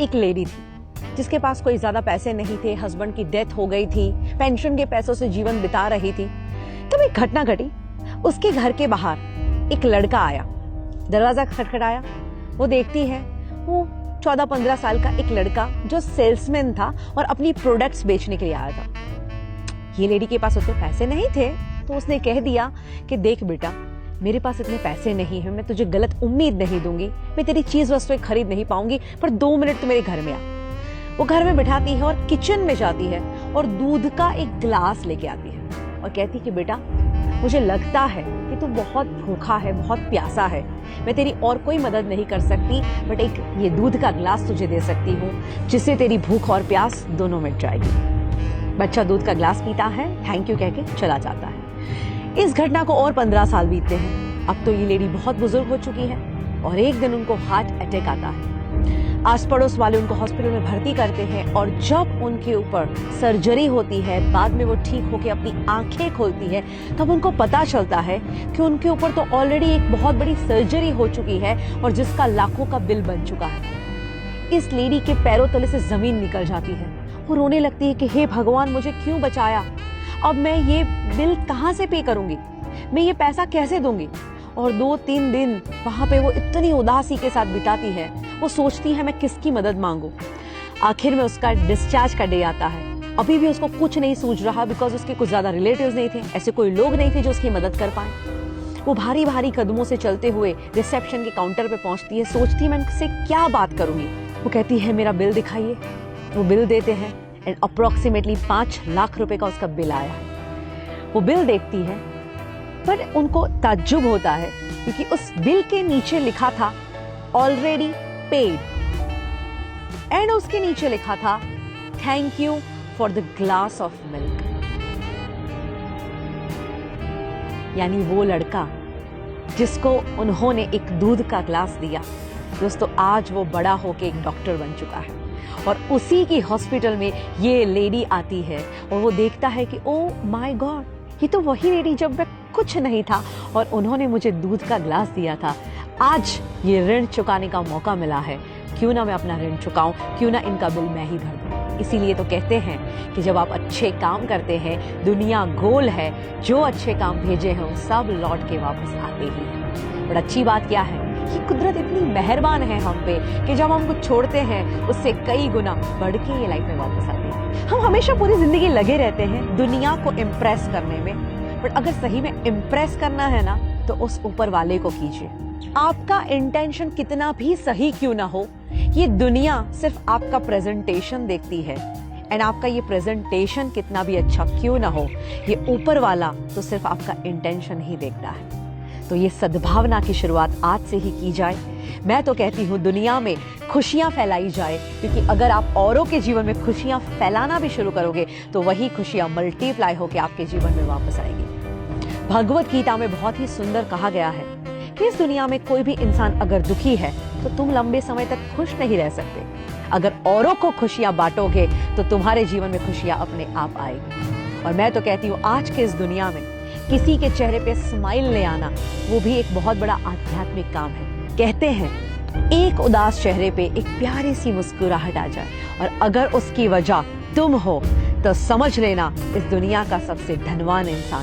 एक लेडी थी जिसके पास कोई ज्यादा पैसे नहीं थे, हस्बैंड की डेथ हो गई थी, पेंशन के पैसों से जीवन बिता रही थी। तब एक घटना घटी। उसके घर के बाहर एक लड़का आया, दरवाजा खटखटाया। वो देखती है, वो 14-15 साल का एक लड़का जो सेल्समैन था और अपनी प्रोडक्ट्स बेचने के लिए आया था। ये लेडी के पास उतने पैसे नहीं थे, तो उसने कह दिया कि देख बेटा, मेरे पास इतने पैसे नहीं है, मैं तुझे गलत उम्मीद नहीं दूंगी, मैं तेरी चीज वस्तुएं खरीद नहीं पाऊंगी, पर 2 मिनट तो मेरे घर में आ। वो घर में बिठाती है और किचन में जाती है और दूध का एक ग्लास लेके आती है और कहती कि बेटा, मुझे लगता है कि तू बहुत भूखा है, बहुत प्यासा है, मैं तेरी और कोई मदद नहीं कर सकती, बट एक ये दूध का ग्लास तुझे दे सकती हूँ जिससे तेरी भूख और प्यास दोनों मिट जाएगी। बच्चा दूध का ग्लास पीता है, थैंक यू कह के चला जाता है। इस घटना को और 15 साल बीतते हैं। अब तो ये लेडी बहुत बुजुर्ग हो चुकी है और एक दिन उनको हार्ट अटैक आता है। आस पड़ोस वाले उनको हॉस्पिटल में भर्ती करते हैं और जब उनके ऊपर सर्जरी होती है, बाद में वो ठीक होकर अपनी आंखें खोलती है, तब उनको पता चलता है कि उनके ऊपर तो ऑलरेडी एक बहुत बड़ी सर्जरी हो चुकी है और जिसका लाखों का बिल बन चुका है। इस लेडी के पैरों तले से जमीन निकल जाती है। वो रोने लगती है कि हे भगवान, मुझे क्यों बचाया, अब मैं ये बिल कहाँ से पे करूंगी, मैं ये पैसा कैसे दूंगी। और 2-3 दिन वहां पे वो इतनी उदासी के साथ बिताती है। वो सोचती है मैं किसकी मदद मांगू। आखिर में उसका डिस्चार्ज का डे आता है। अभी भी उसको कुछ नहीं सूझ रहा, बिकॉज उसके कुछ ज्यादा रिलेटिव्स नहीं थे, ऐसे कोई लोग नहीं थे जो उसकी मदद कर पाए। वो भारी भारी कदमों से चलते हुए रिसेप्शन के काउंटर पे पहुंचती है। सोचती है मैं उनसे क्या बात करूंगी। वो कहती है मेरा बिल दिखाइए। वो बिल देते हैं एंड अप्रोक्सीमेटली 5 लाख रुपए का उसका बिल आया है। वो बिल देखती है, पर उनको ताज्जुब होता है क्योंकि उस बिल के नीचे लिखा था ऑलरेडी पेड एंड उसके नीचे लिखा था thank you for the glass of milk. यानी वो लड़का जिसको उन्होंने एक दूध का ग्लास दिया, दोस्तों आज वो बड़ा होके एक डॉक्टर बन चुका है और उसी की हॉस्पिटल में ये लेडी आती है और वो देखता है कि ओ माय गॉड, ये तो वही लेडी जब मैं कुछ नहीं था और उन्होंने मुझे दूध का ग्लास दिया था। आज ये ऋण चुकाने का मौका मिला है, क्यों ना मैं अपना ऋण चुकाऊं, क्यों ना इनका बिल मैं ही भर दूं। इसीलिए तो कहते हैं कि जब आप अच्छे काम करते हैं, दुनिया गोल है, जो अच्छे काम भेजे हैं वो सब लौट के वापस आते ही हैं। बट अच्छी बात क्या है कि कुदरत इतनी मेहरबान है हम पे कि जब हम कुछ छोड़ते हैं उससे कई गुना बढ़ के ये लाइफ में वापस आती है। हम हमेशा पूरी जिंदगी लगे रहते हैं दुनिया को इम्प्रेस करने में, बट अगर सही में इम्प्रेस करना है ना तो उस ऊपर वाले को कीजिए। आपका इंटेंशन कितना भी सही क्यों ना हो, ये दुनिया सिर्फ आपका प्रेजेंटेशन देखती है एंड आपका ये प्रेजेंटेशन कितना भी अच्छा क्यों ना हो, ये ऊपर वाला तो सिर्फ आपका इंटेंशन ही देखता है। तो ये सद्भावना की शुरुआत आज से ही की जाए। मैं तो कहती हूँ दुनिया में खुशियां फैलाई जाए, क्योंकि अगर आप औरों के जीवन में खुशियां फैलाना भी शुरू करोगे तो वही खुशियां मल्टीप्लाई होकर आपके जीवन में वापस आएगी। भगवत गीता में बहुत ही सुंदर कहा गया है कि इस दुनिया में कोई भी इंसान अगर दुखी है तो तुम लंबे समय तक खुश नहीं रह सकते। अगर औरों को खुशियां बांटोगे तो तुम्हारे जीवन में खुशियां अपने आप आएगी। और मैं तो कहती हूँ आज के इस दुनिया में किसी के चेहरे पे स्माइल ले आना, वो भी एक बहुत बड़ा आध्यात्मिक काम है। कहते हैं एक उदास चेहरे पे एक प्यारी सी मुस्कुराहट आ जाए और अगर उसकी वजह तुम हो तो समझ लेना इस दुनिया का सबसे धनवान इंसान